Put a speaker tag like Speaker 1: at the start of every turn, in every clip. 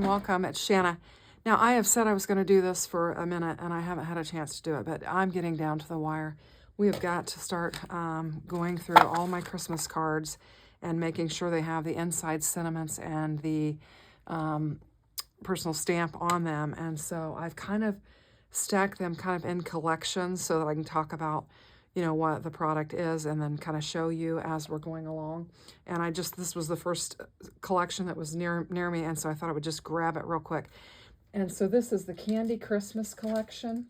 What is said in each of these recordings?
Speaker 1: and welcome. It's Shanna. Now, I have said I was going to do this for a minute, and I haven't had a chance to do it, but I'm getting down to the wire. We have got to start going through all my Christmas cards and making sure they have the inside sentiments and the personal stamp on them. And so I've kind of stacked them kind of in collections so that I can talk about, you know, what the product is and then kind of show you as we're going along. And this was the first collection that was near me, and so I thought I would just grab it real quick. And so this is the Candy Christmas collection,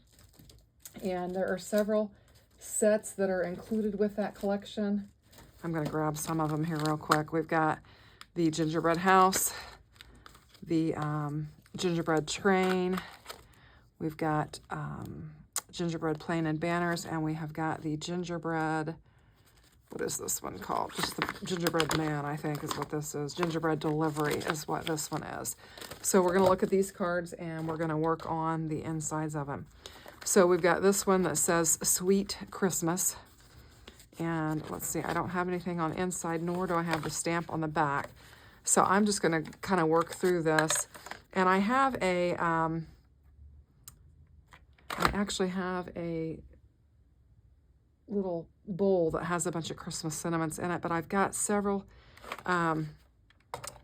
Speaker 1: and there are several sets that are included with that collection. I'm going to grab some of them here real quick. We've got the gingerbread house, the gingerbread train, we've got gingerbread plain and banners, and we have got the gingerbread, what is this one called? Just the gingerbread man, I think is what this is. Gingerbread delivery is what this one is. So we're going to look at these cards and we're going to work on the insides of them. So we've got this one that says Sweet Christmas. And let's see, I don't have anything on the inside, nor do I have the stamp on the back. So I'm just going to kind of work through this. And I have I actually have a little bowl that has a bunch of Christmas sentiments in it, but I've got several, and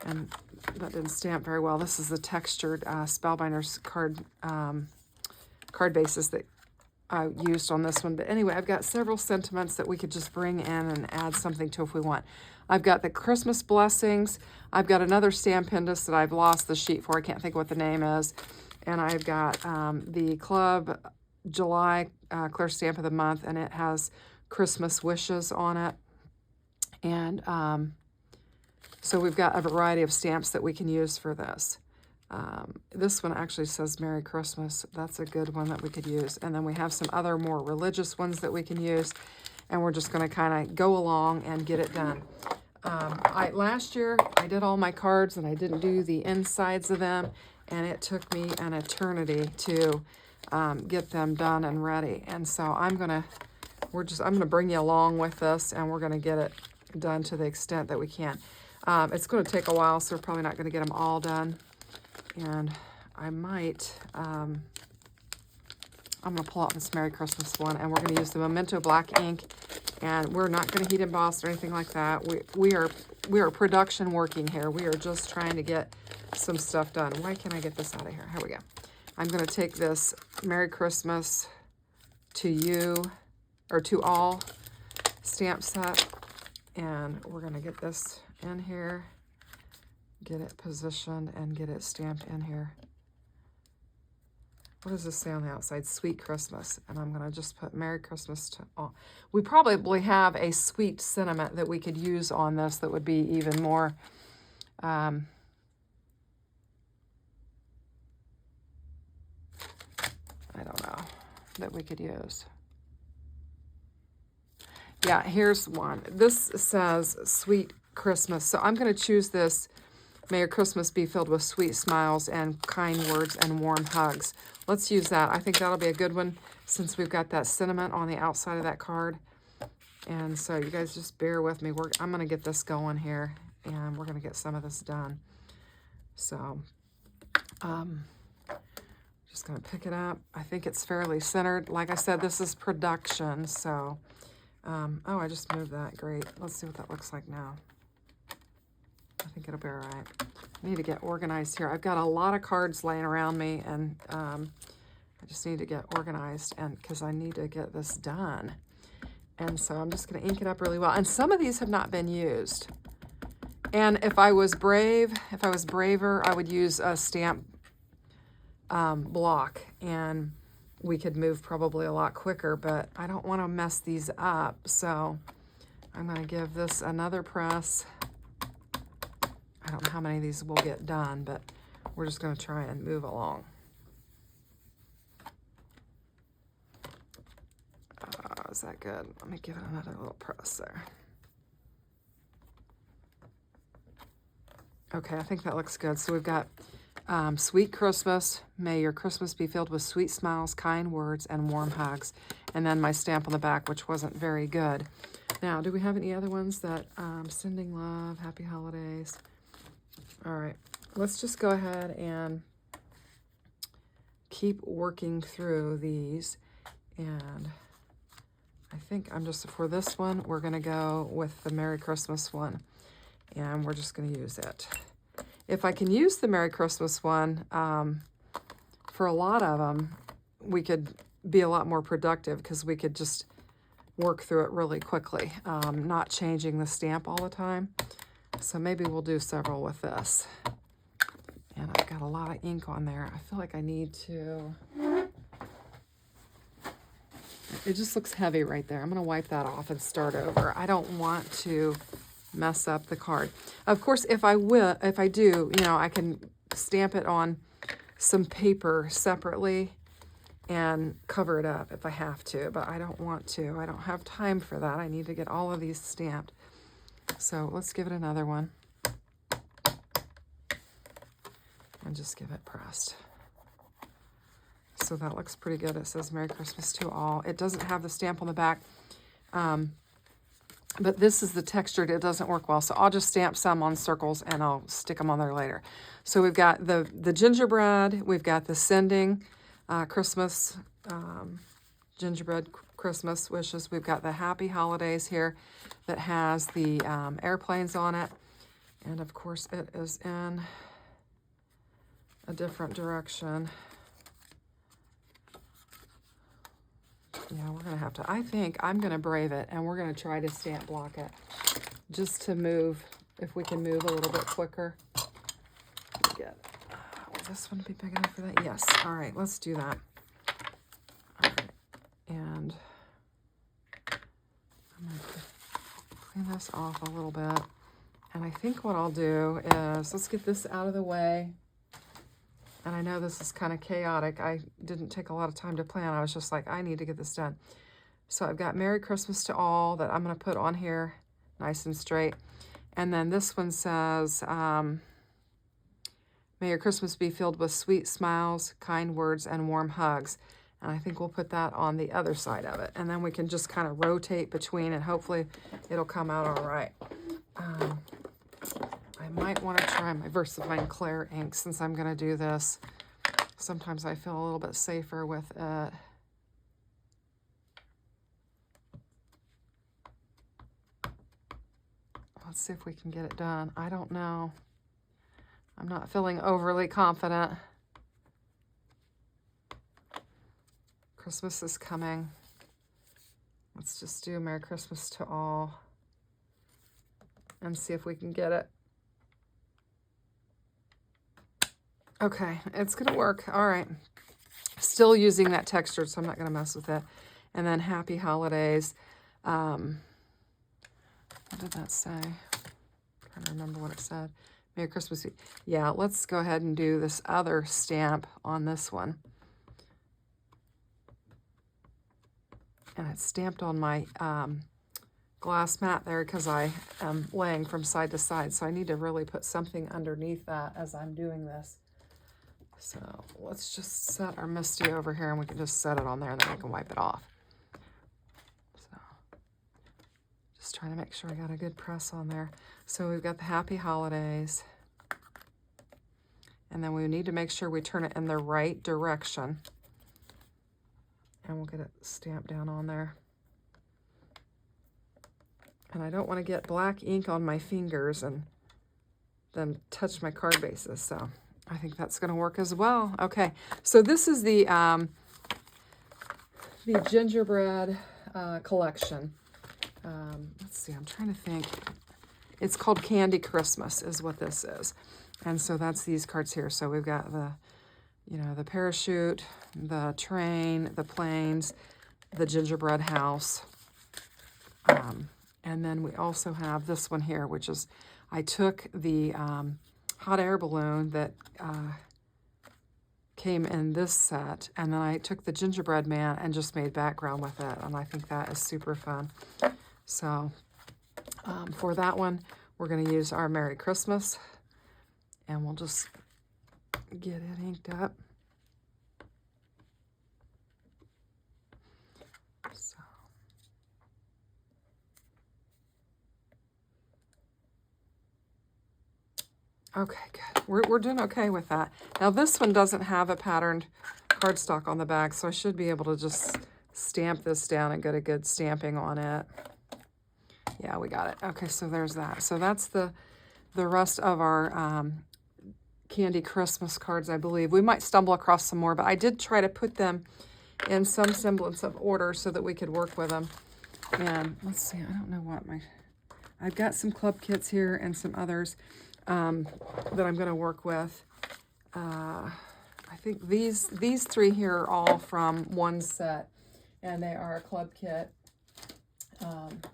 Speaker 1: that didn't stamp very well. This is the textured Spellbinders card bases that I used on this one. But anyway, I've got several sentiments that we could just bring in and add something to if we want. I've got the Christmas blessings. I've got another stampendous that I've lost the sheet for. I can't think what the name is. And I've got the Club July Clear Stamp of the Month, and it has Christmas wishes on it. And so we've got a variety of stamps that we can use for this. This one actually says Merry Christmas. That's a good one that we could use. And then we have some other more religious ones that we can use. And we're just going to kind of go along and get it done. Last year, I did all my cards, and I didn't do the insides of them. And it took me an eternity to get them done and ready. And so I'm gonna bring you along with this, and we're gonna get it done to the extent that we can. It's gonna take a while, so we're probably not gonna get them all done. And I might, I'm gonna pull out this Merry Christmas one, and we're gonna use the Memento black ink, and we're not gonna heat emboss or anything like that. We are production working here. We are just trying to get some stuff done. Why can't I get this out of here? Here we go. I'm going to take this Merry Christmas to you, or to all stamp set, and we're going to get this in here, get it positioned, and get it stamped in here. What does this say on the outside? Sweet Christmas. And I'm going to just put Merry Christmas to all. We probably have a sweet sentiment that we could use on this that would be even more I don't know, that we could use. Yeah, here's one. This says Sweet Christmas. So I'm going to choose this. May your Christmas be filled with sweet smiles and kind words and warm hugs. Let's use that. I think that'll be a good one since we've got that sentiment on the outside of that card. And so you guys just bear with me. I'm going to get this going here, and we're going to get some of this done. So, just going to pick it up. I think it's fairly centered. Like I said, this is production, so, oh, I just moved that. Great. Let's see what that looks like now. I think it'll be all right. I need to get organized here. I've got a lot of cards laying around me, and I just need to get organized, and because I need to get this done. And so I'm just going to ink it up really well. And some of these have not been used. And if I was braver, I would use a stamp block, and we could move probably a lot quicker, but I don't want to mess these up. So I'm going to give this another press. I don't know how many of these will get done, but we're just going to try and move along. Is that good? Let me give it another little press there. Okay, I think that looks good. So we've got Sweet Christmas. May your Christmas be filled with sweet smiles, kind words, and warm hugs. And then my stamp on the back, which wasn't very good. Now, do we have any other ones that, sending love, happy holidays? All right, let's just go ahead and keep working through these. And I think I'm just, for this one, we're going to go with the Merry Christmas one. And we're just going to use it. If I can use the Merry Christmas one, for a lot of them, we could be a lot more productive because we could just work through it really quickly, not changing the stamp all the time. So maybe we'll do several with this. And I've got a lot of ink on there. I feel like I need to... It just looks heavy right there. I'm going to wipe that off and start over. I don't want to mess up the card. Of course, if I do, you know, I can stamp it on some paper separately and cover it up if I have to, but I don't want to. I don't have time for that. I need to get all of these stamped. So let's give it another one. And just give it pressed. So that looks pretty good. It says Merry Christmas to all. It doesn't have the stamp on the back, but this is the textured. It doesn't work well, so I'll just stamp some on circles and I'll stick them on there later. So we've got the gingerbread. We've got the sending Christmas, gingerbread Christmas wishes. We've got the happy holidays here that has the airplanes on it. And of course it is in a different direction. Yeah, we're gonna have to, I think I'm gonna brave it and we're gonna try to stamp block it just to move, if we can move a little bit quicker. Will this one be big enough for that? Yes. All right, let's do that. All right, and I'm gonna clean this off a little bit. And I think what I'll do is, let's get this out of the way. And I know this is kind of chaotic. I didn't take a lot of time to plan. I was just like, I need to get this done. So I've got Merry Christmas to all that I'm going to put on here nice and straight. And then this one says, may your Christmas be filled with sweet smiles, kind words, and warm hugs. And I think we'll put that on the other side of it. And then we can just kind of rotate between and hopefully it'll come out all right. I might want to try my VersaFine Claire ink since I'm going to do this. Sometimes I feel a little bit safer with it. Let's see if we can get it done. I don't know. I'm not feeling overly confident. Christmas is coming. Let's just do Merry Christmas to all and see if we can get it. Okay, it's gonna work. All right. Still using that textured, so I'm not gonna mess with it. And then happy holidays. What did that say? I'm trying to remember what it said. Merry Christmas. Yeah, let's go ahead and do this other stamp on this one. And it's stamped on my glass mat there because I am laying from side to side. So I need to really put something underneath that as I'm doing this. So let's just set our Misty over here and we can just set it on there and then we can wipe it off. So just trying to make sure I got a good press on there. So we've got the happy holidays. And then we need to make sure we turn it in the right direction. And we'll get it stamped down on there. And I don't want to get black ink on my fingers and then touch my card bases. So I think that's going to work as well. Okay, so this is the gingerbread collection. Let's see, I'm trying to think. It's called Candy Christmas is what this is. And so that's these cards here. So we've got the, you know, the parachute, the train, the planes, the gingerbread house. And then we also have this one here, which is, I took the hot air balloon that came in this set, and then I took the gingerbread man and just made background with it, and I think that is super fun. So for that one, we're going to use our Merry Christmas, and we'll just get it inked up. So. Okay, good. We're doing okay with that. Now this one doesn't have a patterned cardstock on the back, so I should be able to just stamp this down and get a good stamping on it. Yeah, we got it. Okay, so there's that. So that's the rest of our candy Christmas cards, I believe. We might stumble across some more, but I did try to put them in some semblance of order so that we could work with them. And let's see, I don't know what I've got some club kits here and some others that I'm going to work with. I think these three here are all from one set, and they are a club kit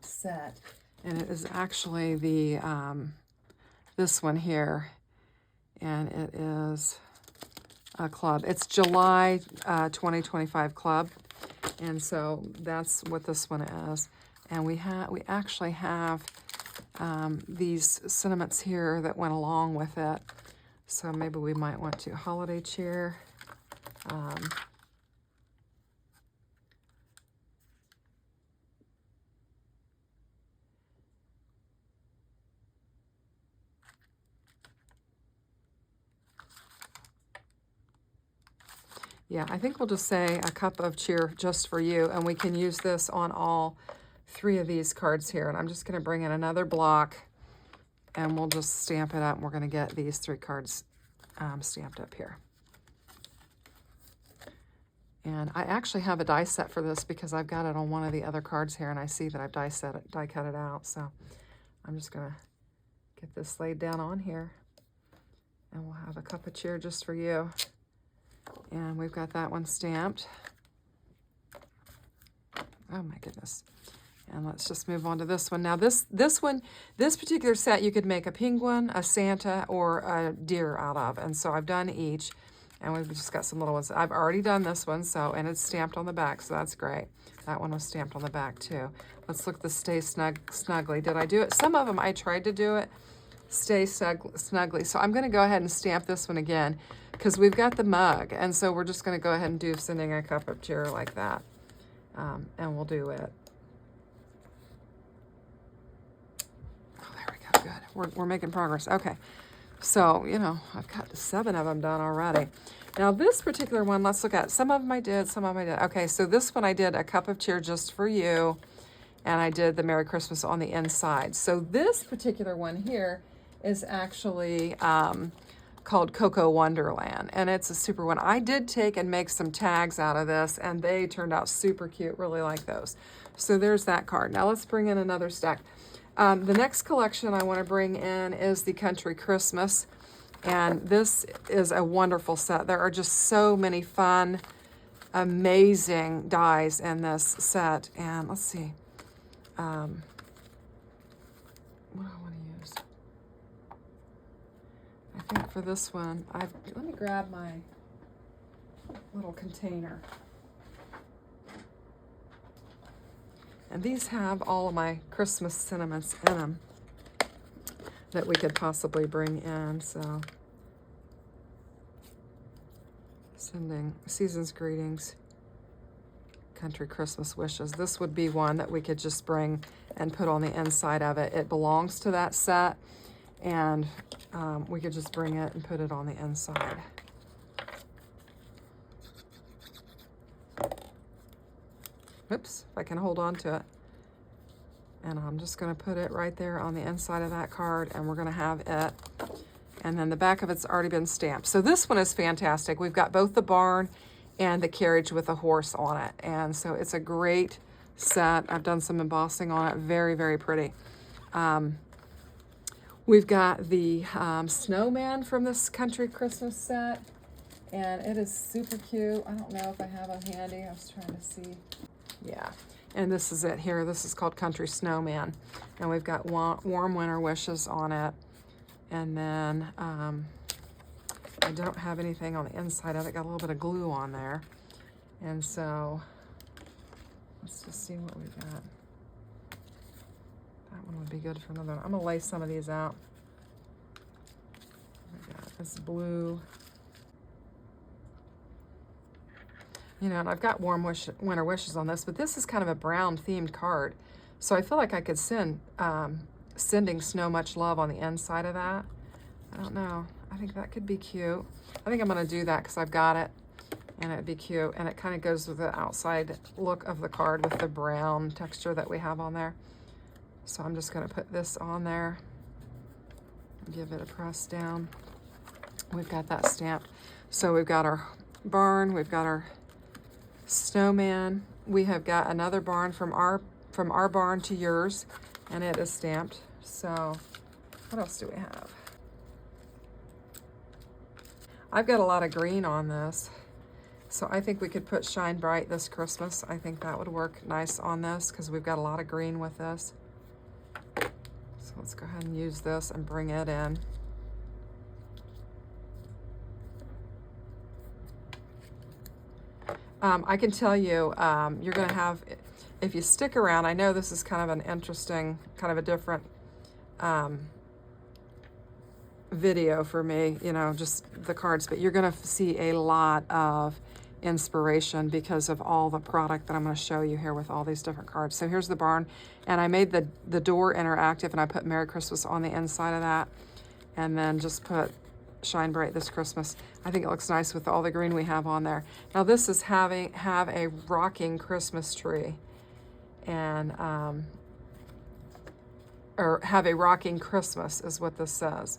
Speaker 1: set, and it is actually the this one here, and it is a club. It's July 2025 club, and so that's what this one is. And we actually have these sentiments here that went along with it. So maybe we might want to holiday cheer. Yeah, I think we'll just say a cup of cheer just for you, and we can use this on all three of these cards here. And I'm just going to bring in another block, and we'll just stamp it up, and we're going to get these three cards stamped up here. And I actually have a die set for this because I've got it on one of the other cards here, and I see that I've die cut it out. So I'm just going to get this laid down on here, and we'll have a cup of cheer just for you. And we've got that one stamped. Oh my goodness. And let's just move on to this one. Now this particular set, you could make a penguin, a Santa, or a deer out of. And so I've done each, and we've just got some little ones. I've already done this one, so, and it's stamped on the back, so that's great. That one was stamped on the back too. Let's look at the Stay Snugly. Did I do it? Some of them I tried to do it. Stay Snugly. So I'm going to go ahead and stamp this one again because we've got the mug, and so we're just going to go ahead and do Sending a Cup of Cheer like that, and we'll do it. Oh, there we go. Good. We're making progress. Okay. So, you know, I've got 7 of them done already. Now this particular one, let's look at. Some of them I did, some of them I did. Okay, so this one I did a cup of cheer just for you, and I did the Merry Christmas on the inside. So this particular one here is actually called Cocoa Wonderland, and it's a super one. I did take and make some tags out of this, and they turned out super cute. Really like those. So there's that card. Now let's bring in another stack. The next collection I want to bring in is the Country Christmas, and this is a wonderful set. There are just so many fun, amazing dies in this set. And let's see, what do I want to use? I think for this one, let me grab my little container. And these have all of my Christmas sentiments in them that we could possibly bring in. So, sending season's greetings, country Christmas wishes. This would be one that we could just bring and put on the inside of it. It belongs to that set, and we could just bring it and put it on the inside. Oops, if I can hold on to it. And I'm just going to put it right there on the inside of that card, and we're going to have it. And then the back of it's already been stamped. So this one is fantastic. We've got both the barn and the carriage with a horse on it. And so it's a great set. I've done some embossing on it. Very, very pretty. We've got the snowman from this Country Christmas set, and it is super cute. I don't know if I have it handy. I was trying to see. Yeah, and this is it here. This is called Country Snowman, and we've got warm winter wishes on it. And then I don't have anything on the inside of it. Got a little bit of glue on there, and so let's just see what we got. That one would be good for another one. I'm gonna lay some of these out. We got this blue. You know, and I've got warm winter wishes on this, but this is kind of a brown themed card. So I feel like I could send Sending Snow Much Love on the inside of that. I don't know. I think that could be cute. I think I'm gonna do that because I've got it and it'd be cute. And it kind of goes with the outside look of the card with the brown texture that we have on there. So I'm just gonna put this on there, give it a press down. We've got that stamped. So we've got our barn, we've got our snowman. We have got another barn from our barn to yours, and it is stamped. So what else do we have? I've got a lot of green on this. So I think we could put Shine Bright this Christmas. I think that would work nice on this because we've got a lot of green with this. So let's go ahead and use this and bring it in. I can tell you, you're gonna have, if you stick around, I know this is kind of an interesting, kind of a different video for me, you know, just the cards, but you're gonna see a lot of inspiration because of all the product that I'm going to show you here with all these different cards. So here's the barn, and I made the door interactive, and I put Merry Christmas on the inside of that, and then just put Shine Bright this Christmas. I think it looks nice with all the green we have on there. Now this is have a rocking Christmas tree, and or have a rocking Christmas is what this says.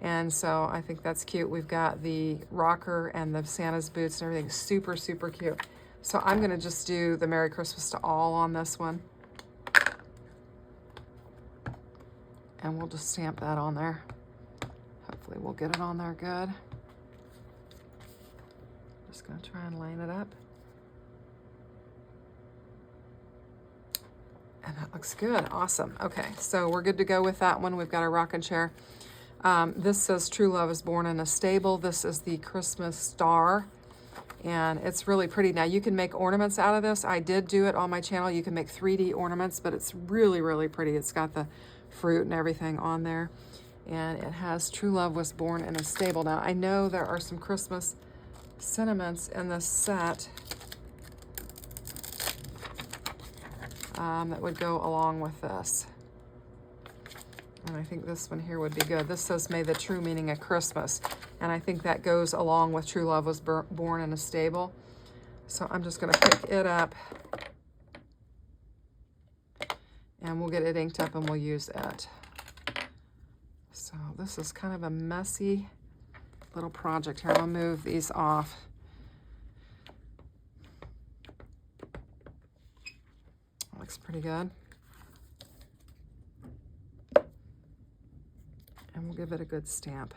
Speaker 1: And so I think that's cute. We've got the rocker and the Santa's boots and everything. Super, super cute. So I'm gonna just do the Merry Christmas to all on this one. And we'll just stamp that on there. Hopefully we'll get it on there good. Just gonna try and line it up. And that looks good, awesome. Okay, so we're good to go with that one. We've got our rocking chair. This says True Love is Born in a Stable. This is the Christmas star, and it's really pretty. Now you can make ornaments out of this. I did do it on my channel. You can make 3D ornaments, but it's really, really pretty. It's got the fruit and everything on there, and it has True Love was Born in a Stable. Now I know there are some Christmas sentiments in this set that would go along with this. And I think this one here would be good. This says, may the true meaning of Christmas. And I think that goes along with True Love was Born in a Stable. So I'm just gonna pick it up and we'll get it inked up and we'll use it. So this is kind of a messy little project here. I'll move these off. Looks pretty good. And we'll give it a good stamp.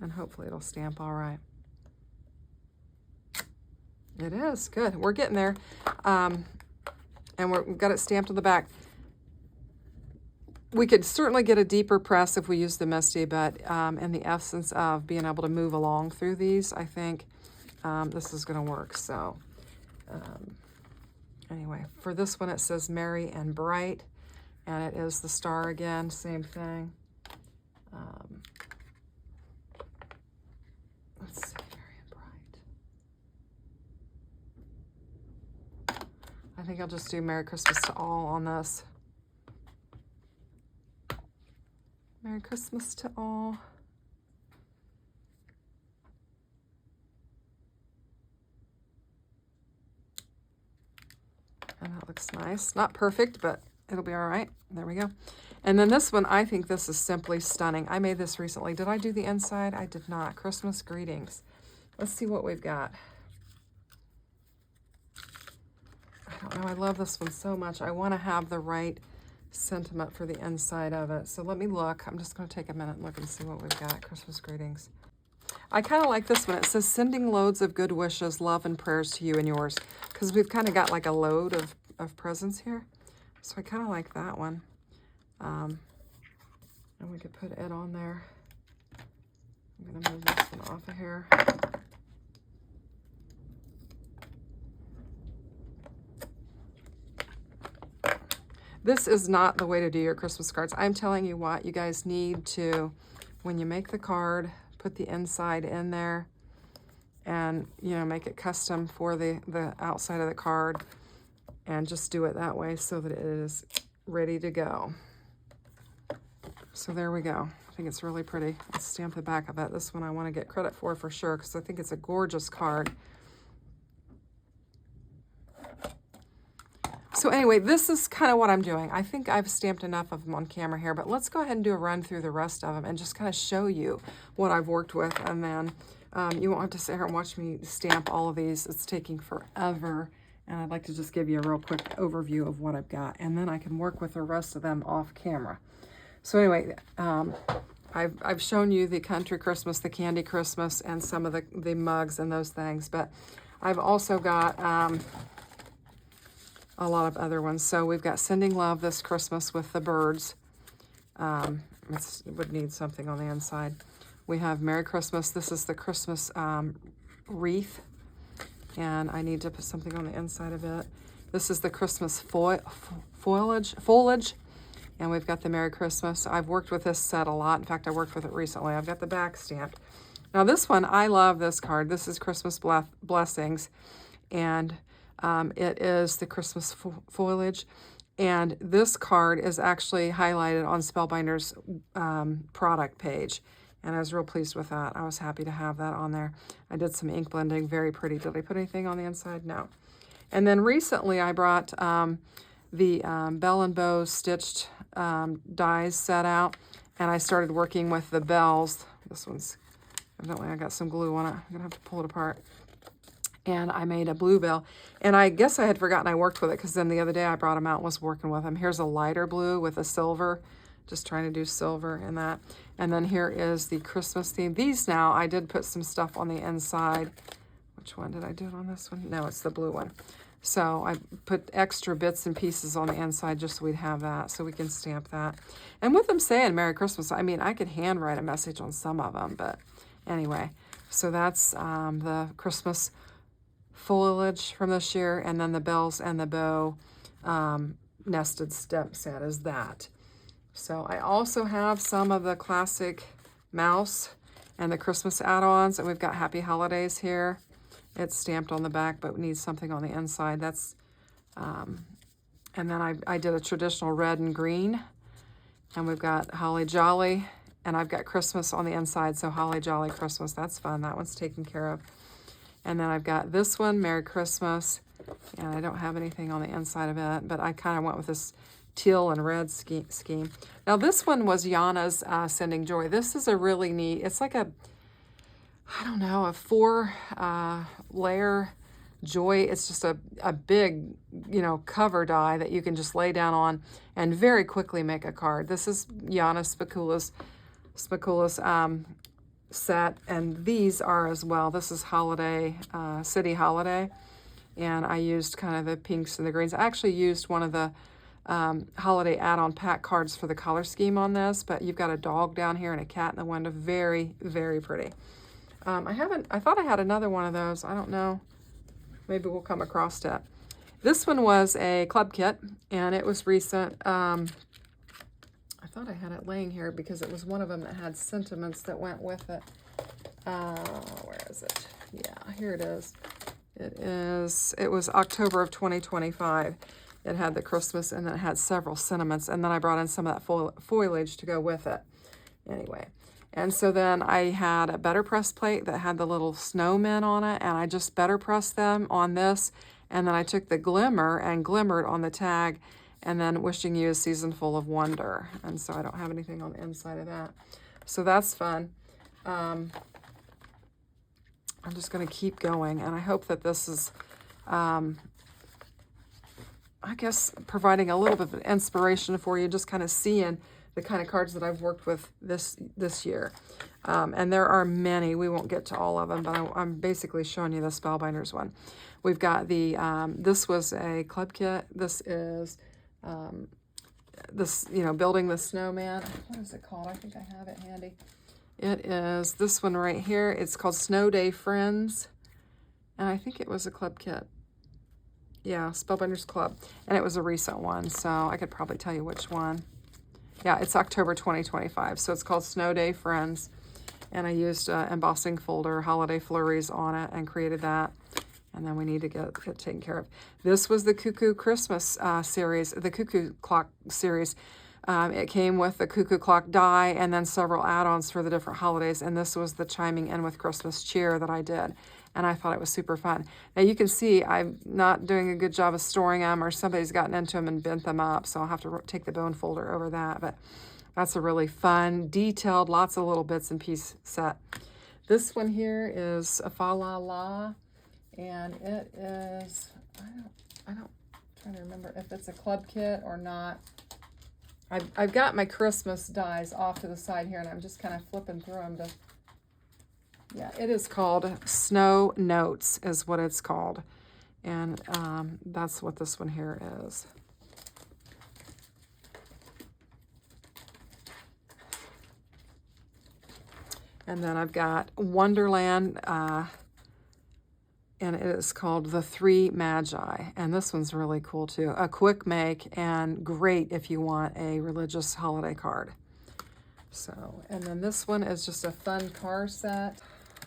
Speaker 1: And hopefully it'll stamp all right. It is, good. We're getting there. And we've got it stamped on the back. We could certainly get a deeper press if we use the Misty, but in the essence of being able to move along through these, I think this is gonna work. So anyway, for this one it says Merry and Bright, and it is the star again, same thing. Let's see, Merry and Bright. I think I'll just do Merry Christmas to all on this. Merry Christmas to all. And that looks nice. Not perfect, but it'll be all right. There we go. And then this one, I think this is simply stunning. I made this recently. Did I do the inside? I did not. Christmas greetings. Let's see what we've got. I don't know. I love this one so much. I want to have the right sentiment for the inside of it. So let me look. I'm just going to take a minute and look and see what we've got. Christmas greetings. I kind of like this one. It says, sending loads of good wishes, love, and prayers to you and yours. Because we've kind of got like a load of presents here. So I kind of like that one. And we could put it on there. I'm going to move this one off of here. This is not the way to do your Christmas cards. I'm telling you what, you guys need to, when you make the card, put the inside in there and, you know, make it custom for the outside of the card and just do it that way so that it is ready to go. So there we go. I think it's really pretty. Let's stamp the back of it. This one I want to get credit for sure, because I think it's a gorgeous card. So anyway, this is kind of what I'm doing. I think I've stamped enough of them on camera here, but let's go ahead and do a run through the rest of them and just kind of show you what I've worked with. And then you won't have to sit here and watch me stamp all of these. It's taking forever. And I'd like to just give you a real quick overview of what I've got. And then I can work with the rest of them off camera. So anyway, I've shown you the country Christmas, the candy Christmas, and some of the mugs and those things. But I've also got a lot of other ones. So we've got Sending Love this Christmas with the birds. It would need something on the inside. We have Merry Christmas. This is the Christmas wreath. And I need to put something on the inside of it. This is the Christmas foliage. And we've got the Merry Christmas. I've worked with this set a lot. In fact, I worked with it recently. I've got the back stamped. Now this one, I love this card. This is Christmas Blessings. And it is the Christmas foliage. And this card is actually highlighted on Spellbinders product page. And I was real pleased with that. I was happy to have that on there. I did some ink blending, very pretty. Did I put anything on the inside? No. And then recently I brought the bell and bow stitched dies set out, and I started working with the bells. This one's, evidently I got some glue on it. I'm gonna have to pull it apart. And I made a blue bell. And I guess I had forgotten I worked with it, because then the other day I brought them out and was working with them. Here's a lighter blue with a silver. Just trying to do silver in that. And then here is the Christmas theme. These now, I did put some stuff on the inside. Which one did I do it on this one? No, it's the blue one. So I put extra bits and pieces on the inside just so we'd have that, so we can stamp that. And with them saying Merry Christmas, I mean, I could handwrite a message on some of them, but anyway. So that's the Christmas foliage from this year, and then the bells and the bow nested step set is that. So I also have some of the classic mouse and the Christmas add-ons, and we've got Happy Holidays here. It's stamped on the back, but needs something on the inside. That's, and then I did a traditional red and green, and we've got Holly Jolly, and I've got Christmas on the inside, so Holly Jolly Christmas. That's fun. That one's taken care of. And then I've got this one, Merry Christmas, and I don't have anything on the inside of it, but I kind of went with this teal and red scheme. Now this one was Yana's Sending Joy. This is a really neat, it's like a, I don't know, a 4 layer joy. It's just a big, you know, cover die that you can just lay down on and very quickly make a card. This is Yana Spicula's set, and these are as well. This is Holiday, City Holiday, and I used kind of the pinks and the greens. I actually used one of the holiday add-on pack cards for the color scheme on this, but you've got a dog down here and a cat in the window. Very, very pretty. I thought I had another one of those. I don't know. Maybe we'll come across it. This one was a club kit, and it was recent. I thought I had it laying here because it was one of them that had sentiments that went with it. Where is it? Yeah, here it is. It was October of 2025. It had the Christmas, and then it had several sentiments, and then I brought in some of that foliage to go with it. Anyway, and so then I had a better press plate that had the little snowmen on it, and I just better pressed them on this, and then I took the glimmer and glimmered on the tag, and then Wishing You a Season Full of Wonder. And so I don't have anything on the inside of that. So that's fun. I'm just going to keep going, and I hope that this is, I guess, providing a little bit of inspiration for you, just kind of seeing the kind of cards that I've worked with this year. And there are many. We won't get to all of them, but I'm basically showing you the Spellbinders one. We've got the, this was a club kit. This is, this, you know, building the snowman. What is it called? I think I have it handy. It is this one right here. It's called Snow Day Friends. And I think it was a club kit. Yeah, Spellbinders Club. And it was a recent one, so I could probably tell you which one. Yeah, it's October 2025. So it's called Snow Day Friends. And I used embossing folder, Holiday Flurries on it, and created that. And then we need to get it taken care of. This was the Cuckoo Christmas series, the Cuckoo Clock series. It came with the cuckoo clock die and then several add-ons for the different holidays, and this was the chiming in with Christmas cheer that I did, and I thought it was super fun. Now you can see I'm not doing a good job of storing them, or somebody's gotten into them and bent them up, so I'll have to take the bone folder over that, but that's a really fun, detailed, lots of little bits and piece set. This one here is a Fa La La, and it is, I'm trying to remember if it's a club kit or not. I've got my Christmas dies off to the side here, and I'm just kind of flipping through them to, yeah, it is called Snow Notes is what it's called. And that's what this one here is. And then I've got Wonderland, and it is called The Three Magi. And this one's really cool too. A quick make and great if you want a religious holiday card. So, and then this one is just a fun car set.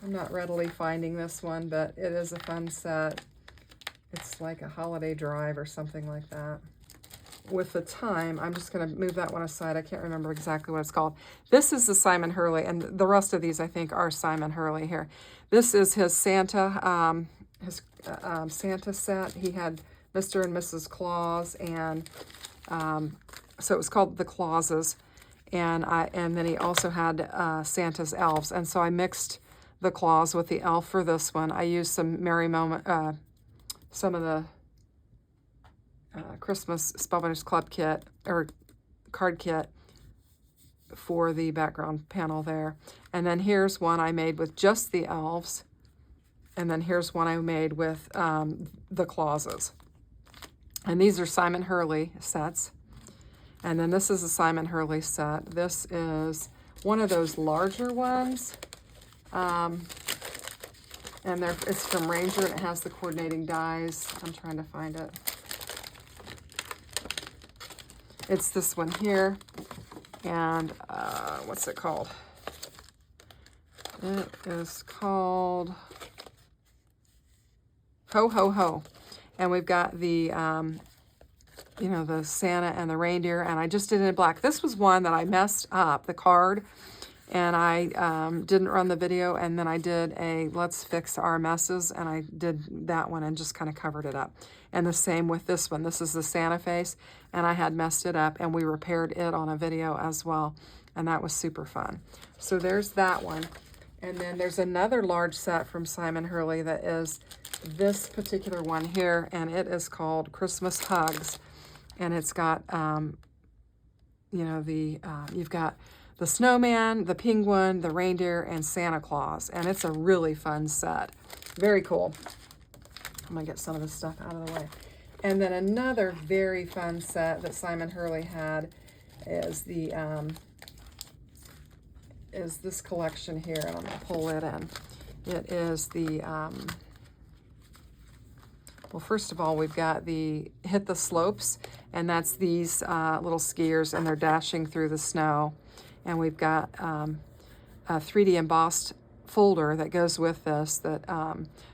Speaker 1: I'm not readily finding this one, but it is a fun set. It's like a holiday drive or something like that. With the time, I'm just going to move that one aside. I can't remember exactly what it's called. This is the Simon Hurley, and the rest of these I think are Simon Hurley here. This is his Santa, Santa set. He had Mr. and Mrs. Claus, and so it was called the Clauses, and then he also had Santa's elves, and so I mixed the Claus with the elf for this one. I used some some of the Christmas Spellbinders Club kit or card kit for the background panel there. And then here's one I made with just the elves. And then here's one I made with the Clauses. And these are Simon Hurley sets. And then this is a Simon Hurley set. This is one of those larger ones. And it's from Ranger, and it has the coordinating dies. I'm trying to find it. It's this one here, and what's it called? It is called Ho Ho Ho, and we've got the, you know, the Santa and the reindeer, and I just did it in black. This was one that I messed up, the card, and I didn't run the video, and then I did a Let's Fix Our Messes, and I did that one and just kind of covered it up. And the same with this one. This is the Santa face, and I had messed it up, and we repaired it on a video as well, and that was super fun. So there's that one. And then there's another large set from Simon Hurley that is this particular one here, and it is called Christmas Hugs. And it's got, you know, you've got the snowman, the penguin, the reindeer, and Santa Claus. And it's a really fun set. Very cool. I'm going to get some of this stuff out of the way. And then another very fun set that Simon Hurley had is the is this collection here, and I'm going to pull it in. It is the, well, first of all, we've got the Hit the Slopes, and that's these little skiers, and they're dashing through the snow. And we've got a 3D embossed folder that goes with this that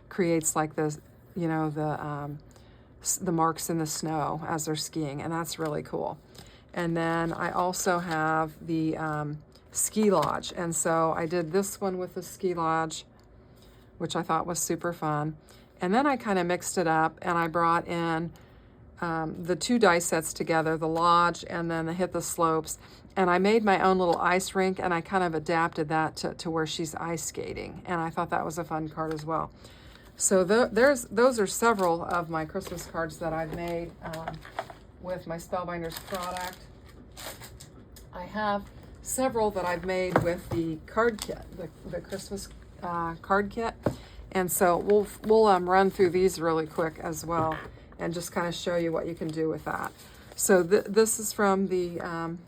Speaker 1: creates like this, you know, the marks in the snow as they're skiing, and that's really cool. And then I also have the ski lodge, and so I did this one with the ski lodge, which I thought was super fun. And then I kind of mixed it up, and I brought in the two dice sets together, the lodge and then the Hit the Slopes, and I made my own little ice rink, and I kind of adapted that to where she's ice skating, and I thought that was a fun card as well. So those are several of my Christmas cards that I've made with my Spellbinders product. I have several that I've made with the card kit, the Christmas card kit, and so we'll run through these really quick as well, and just kind of show you what you can do with that. So this is from the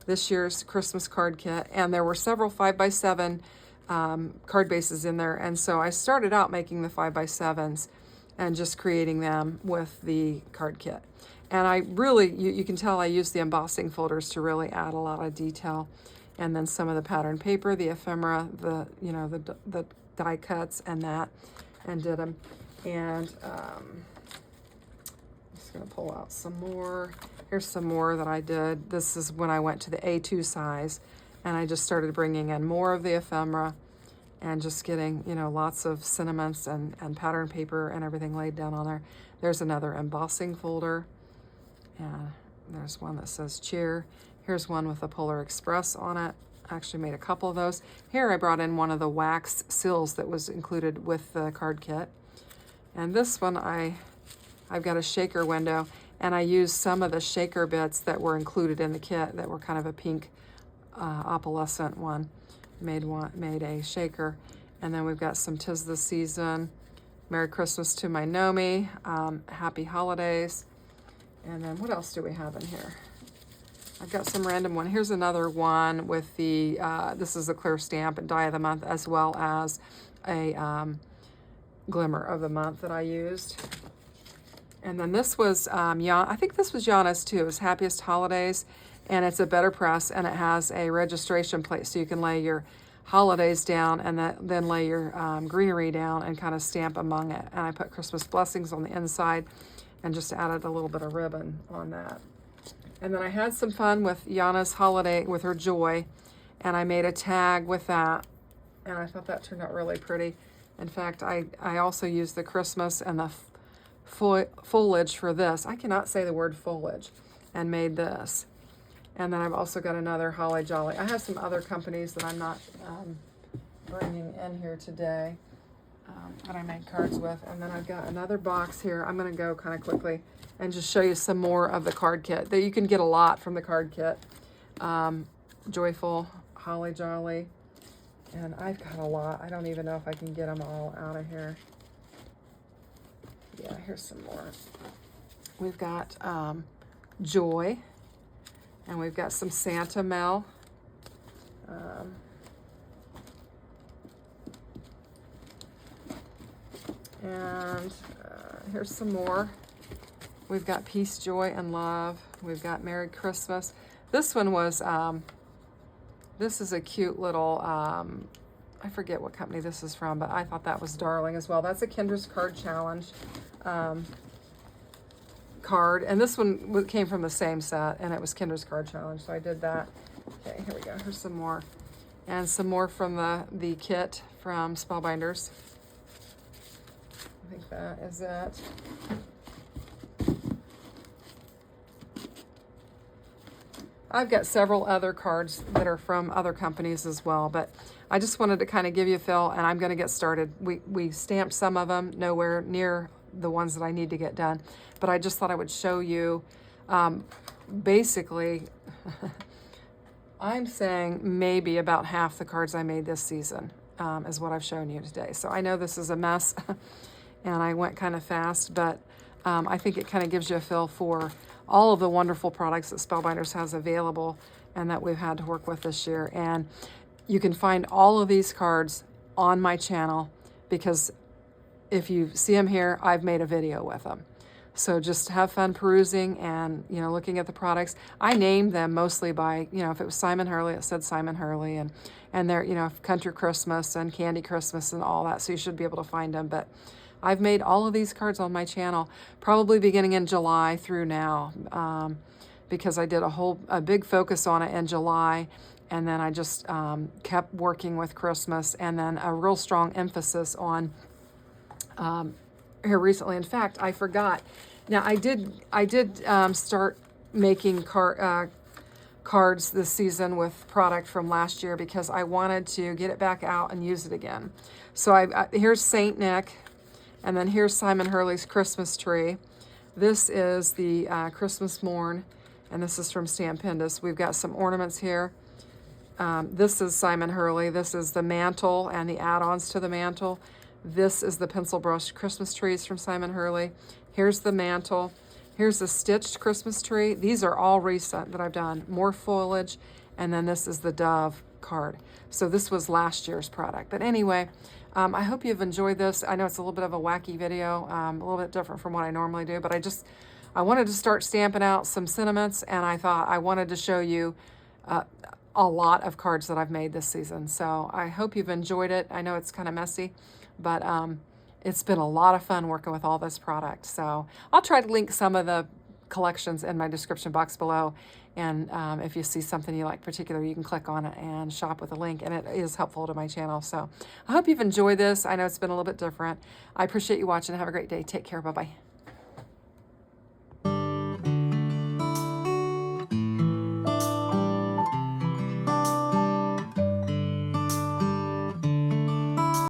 Speaker 1: this year's Christmas card kit, and there were several 5x7 card bases in there, and so I started out making the 5x7s and just creating them with the card kit. And I really, you can tell I used the embossing folders to really add a lot of detail, and then some of the pattern paper, the ephemera, the, you know, the die cuts and that, and did them. And just going to pull out some more. Here's some more that I did. This is when I went to the A2 size, and I just started bringing in more of the ephemera and just getting, you know, lots of sentiments and pattern paper and everything laid down on there. There's another embossing folder. And there's one that says cheer. Here's one with a Polar Express on it. I actually made a couple of those. Here I brought in one of the wax seals that was included with the card kit. And this one I've got a shaker window, and I used some of the shaker bits that were included in the kit that were kind of a pink opalescent one. Made a shaker. And then we've got some 'Tis the Season, Merry Christmas to my Nomi, Happy Holidays. And then what else do we have in here? I've got some random one. Here's another one with the, this is a clear stamp and die of the month, as well as a glimmer of the month that I used. And then this was, I think this was Yana's too. It was Happiest Holidays, and it's a better press, and it has a registration plate, so you can lay your holidays down and then lay your greenery down and kind of stamp among it. And I put Christmas blessings on the inside and just added a little bit of ribbon on that. And then I had some fun with Yana's holiday, with her joy, and I made a tag with that, and I thought that turned out really pretty. In fact, I also used the Christmas and the foliage for this. I cannot say the word foliage, and made this. And then I've also got another Holly Jolly. I have some other companies that I'm not bringing in here today that I made cards with. And then I've got another box here. I'm going to go kind of quickly and just show you some more of the card kit. That you can get a lot from the card kit. Joyful, Holly Jolly. And I've got a lot. I don't even know if I can get them all out of here. Yeah, here's some more. We've got Joy. And we've got some Santa Mel. Here's some more. We've got Peace, Joy, and Love. We've got Merry Christmas. This one was, this is a cute little, I forget what company this is from, but I thought that was darling as well. That's a Kinder's Card Challenge card, and this one came from the same set, and it was Kinder's Card Challenge, so I did that. Okay, here we go. Here's some more, and some more from the kit from Spellbinders. I think that is it. I've got several other cards that are from other companies as well, but I just wanted to kind of give you a feel, and I'm going to get started. We stamped some of them, nowhere near the ones that I need to get done, but I just thought I would show you, basically, I'm saying maybe about half the cards I made this season is what I've shown you today. So I know this is a mess, and I went kind of fast, but I think it kind of gives you a feel for all of the wonderful products that Spellbinders has available and that we've had to work with this year. And you can find all of these cards on my channel, because if you see them here, I've made a video with them. So just have fun perusing and, you know, looking at the products. I named them mostly by, you know, if it was Simon Hurley, it said Simon Hurley, and they're, you know, Country Christmas and Candy Christmas and all that, so you should be able to find them. But I've made all of these cards on my channel, probably beginning in July through now, because I did a big focus on it in July, and then I just kept working with Christmas, and then a real strong emphasis on here recently. In fact, I forgot. Now I did start making cards this season with product from last year, because I wanted to get it back out and use it again. So here's Saint Nick. And then here's Simon Hurley's Christmas tree. This is the Christmas morn, and this is from Stampendous. We've got some ornaments here. This is Simon Hurley. This is the mantle and the add-ons to the mantle. This is the pencil brush Christmas trees from Simon Hurley. Here's the mantle. Here's the stitched Christmas tree. These are all recent that I've done. More foliage, and then this is the dove card. So this was last year's product. But anyway, I hope you've enjoyed this. I know it's a little bit of a wacky video, a little bit different from what I normally do, but I wanted to start stamping out some sentiments, and I thought I wanted to show you a lot of cards that I've made this season. So I hope you've enjoyed it. I know it's kind of messy, but it's been a lot of fun working with all this product. So I'll try to link some of the collections in my description box below. And if you see something you like particularly, you can click on it and shop with a link, and it is helpful to my channel. So I hope you've enjoyed this. I know it's been a little bit different. I appreciate you watching. Have a great day. Take care. Bye-bye.